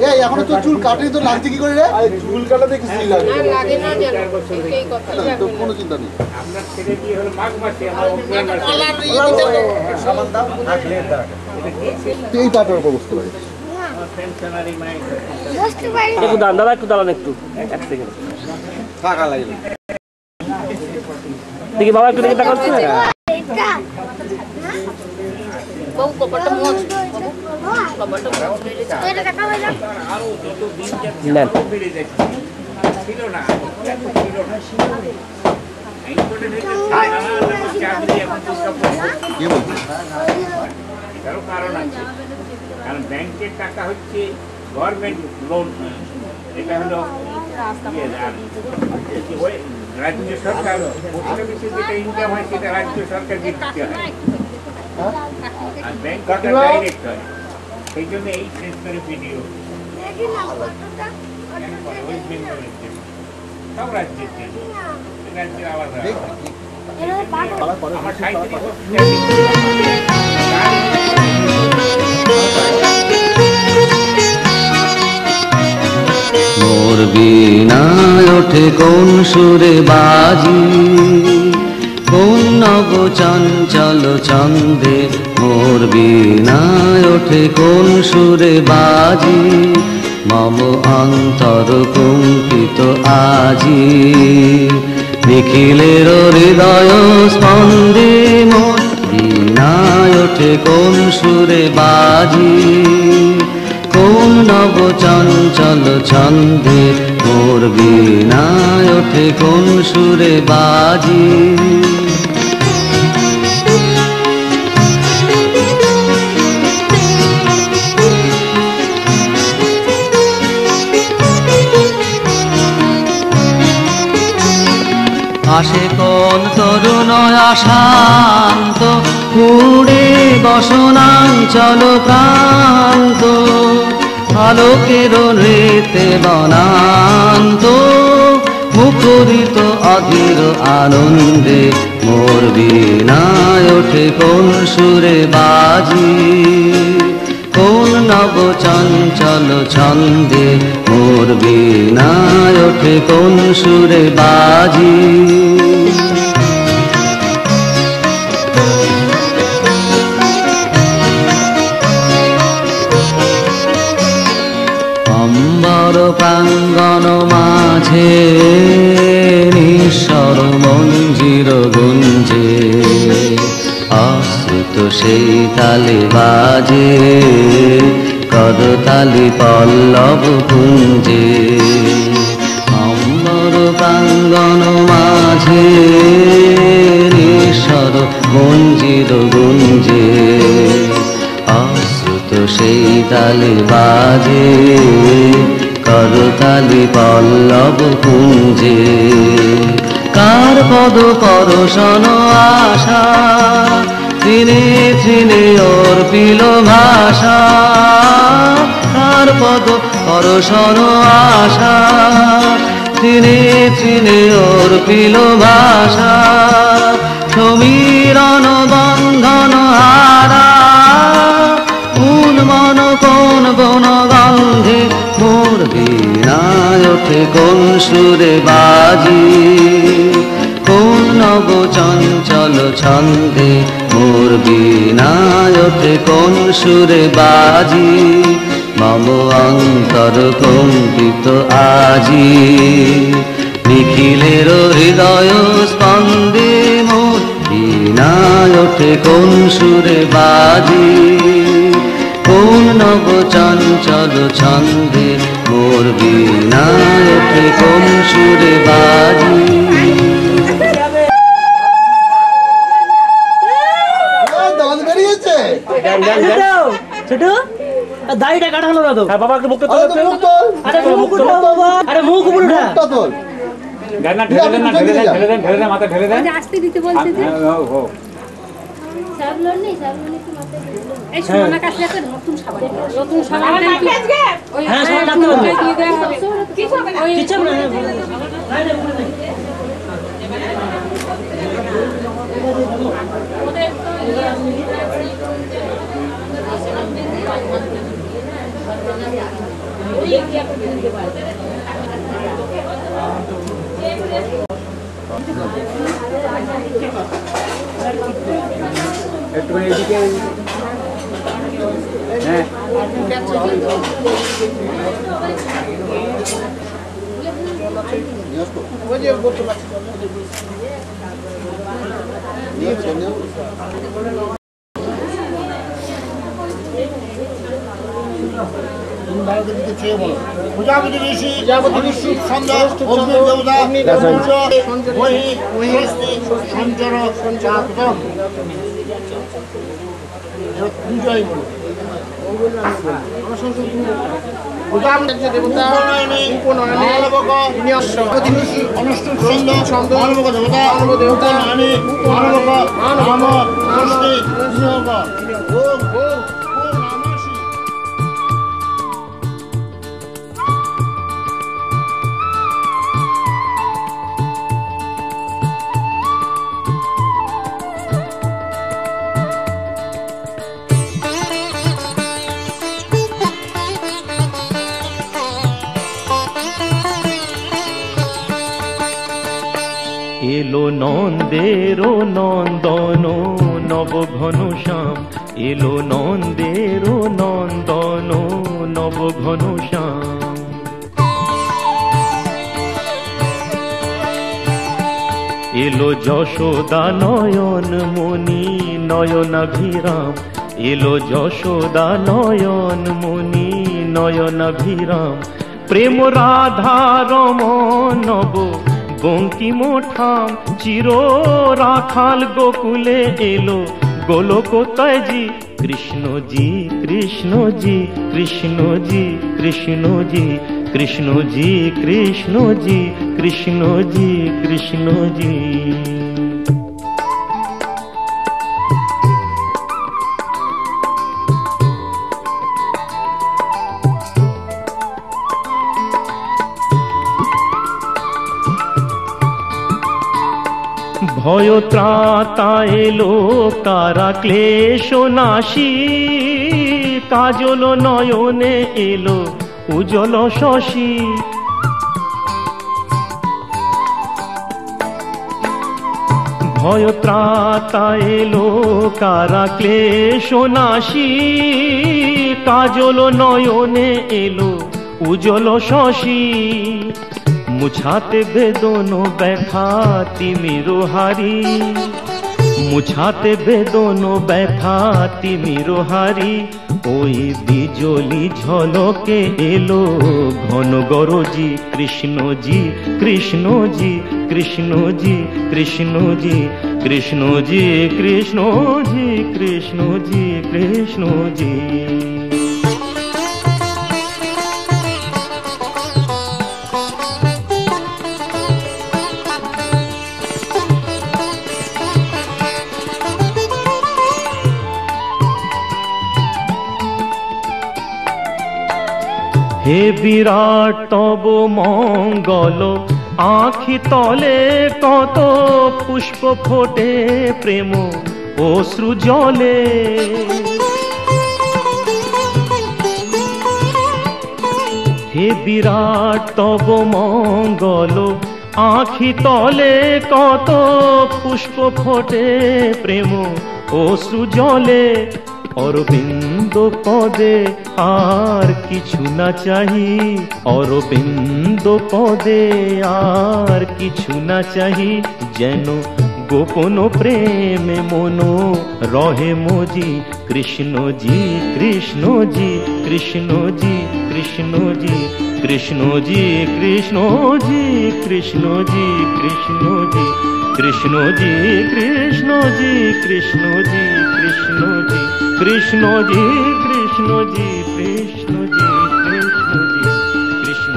এই এখন তো চুল কাটেই তো লাগছে কি করে রে? আরে চুল কাটাতে কিছু লাগে না, লাগে না জানো এই কথা তো কোনো চিন্তা নেই। আমরা ছেড়ে দিয়ে হলো মাঘ মাসে আমরা কলার ইয়ে দিতে সামান দাও থাকলে দাও এই তাটার উপর বসতে পারি পেনশনারি মাইন্ড বসতে পারি একটু দাঁড়া একটু দাঁড়ান একটু এক সেকেন্ড টাকা লাগবে দেখি বাবা একটু দেখে তাকাচ্ছ এটা বউ কপটা মোচ কপটা মোচ এটা দেখা হয় না আর যত দিন যাচ্ছে বেড়ে যাচ্ছে ছিল না ছিল না ইম্পোর্টেড হয়ে গেছে চাকরি এখন তো সব কি বলছো এটারও কারণ আছে কারণ ব্যাংকের টাকা হচ্ছে গভর্নমেন্ট লোন এটা হলো রাজ্য সরকার যেটা ইনকাম হয় সেটা রাজ্য সরকার দিতে হয় আর ব্যাংক ডাইরেক্ট হয় সেই জন্য এই শেষ করে ভিডিও সব রাজ্যের রাজ্যের আওয়াজ আমার মোর বীণায় ওঠে কোন সুরে বাজি কোন নব চঞ্চল ছন্দে মোর বীণায় ওঠে কোন সুরে বাজি মম অন্তর কুঙ্কিত আজি নিখিলের হৃদয় স্পন্দে মোর বীণায় ওঠে কোন সুরে বাজি কোন নব চঞ্চল ছন্দে মোর বীণায় ওঠে কোন সুরে বাজি আসে কোন তরুণ আশান্ত উড়ে বসনাঞ্চল প্রান্ত আলোকের নৃত্যে বনান্ত মুখরিত অধীর আনন্দে মোর বীণায় ওঠে কোন সুরে বাজি কোন নব চঞ্চল ছন্দে মোর বীণায় ওঠে কোন সুরে বাজি অম্বর প্রাঙ্গণ মাঝে নিঃস্বর মঞ্জির গুঞ্জে আশ্রিত সেই তালে বাজে করতালি পল্লব কুঞ্জে অম্বর প্রাঙ্গণ মাঝে নিঃস্বর মঞ্জির গুঞ্জে আশ্রিত সেই তালে বাজে করতালি পল্লব কুঞ্জে কার পদ পরশন আশা চিনে চিনে ওর পিল ভাষা কার পদ পরশন আশা চিনে চিনে ওর পিল ভাষা সমীরণ বন্ধন হারা কোন মন কোন বন গন্ধে মোর বীণায় ওঠে কোন সুরে বাজি কোন নব চঞ্চল ছন্দে মোর বীণায় ওঠে কোন সুরে বাজি মম অন্তর কম্পিত আজি নিখিলের হৃদয় স্পন্দে মোর বীণায় ওঠে কোন সুরে বাজি কোন নব চঞ্চল ছন্দে মোর বীণায় ওঠে কোন সুরে বাজি ছোট দাড়িটা কাটা হলো না তো বাবা একটু মুখটা তোল আরে মুখ তোল বাবা আরে মুখ উপরে উঠা মুখটা তোল গানা ঢেলে দেন মাথা ঢেলে দেন আস্তে দিতে বলছে যে ও সাবলন নেই কি মাথায় দিল এই সোনা কাছে একটা নতুন সাবান ওই হ্যাঁ সব লাগতে পারবে দিয়ে দেন কিছু হবে না কিছু হবে না বাইরে উপরে একটু এদিকে হ্যাঁ প্রজাপতি ঋষি সঞ্জয় দেবতা সঞ্চর সঞ্চাতম দুজয় বলো দেবতা অনুষ্ঠিত ছন্দ মানবক দেবতা দেবতা মানবক এলো নন্দের নন্দন নব ঘন শ্যাম, এলো নন্দের নন্দন নব ঘন শ্যাম। এলো যশোদা নয়ন মণি নয়নাভিরাম, এলো যশোদা নয়ন মণি নয়নাভিরাম। প্রেম রাধা রমণ নব বঙ্কিম ঠাম, চির রাখাল গোকুলে এলো গোলকতায়জি। কৃষ্ণজি কৃষ্ণজি কৃষ্ণজি কৃষ্ণজি কৃষ্ণজি কৃষ্ণজি কৃষ্ণজি কৃষ্ণজি। ভয় ত্রাতা এলো কারা ক্লেশ নাশী, কাজল নয়নে এলো উজ্জ্বল শশী। ভয় ত্রাতা এলো কারা ক্লেশ নাশী, কাজল নয়নে এলো উজ্জ্বল শশী। মুছাতে বেদন ব্যথা তিমির হারি, মুছাতে বেদন ব্যথা তিমির হারি। ওই বিজলি ঝলকে এলো ঘন গরজি। কৃষ্ণজি কৃষ্ণজি কৃষ্ণজি কৃষ্ণজি কৃষ্ণজি কৃষ্ণজি কৃষ্ণজি কৃষ্ণজি। হে বিরাট তব মঙ্গল, আঁখি তলে কত পুষ্প ফোটে প্রেম অশ্রু জলে। হে বিরাট তব মঙ্গল, আঁখি তলে কত পুষ্প ফোটে প্রেম অশ্রু জলে। অরবিন্দ পদে আর কিছু না চাহি, অরবিন্দ পদে আর কিছু না চাহি। যেন গোপন প্রেমে মন রহে মজি। কৃষ্ণজি কৃষ্ণজি কৃষ্ণজি কৃষ্ণজি কৃষ্ণজি কৃষ্ণজি কৃষ্ণজি কৃষ্ণজি কৃষ্ণজি কৃষ্ণজি কৃষ্ণজি কৃষ্ণজি কৃষ্ণজি কৃষ্ণজি কৃষ্ণজি কৃষ্ণজি কৃষ্ণজি কৃষ্ণ।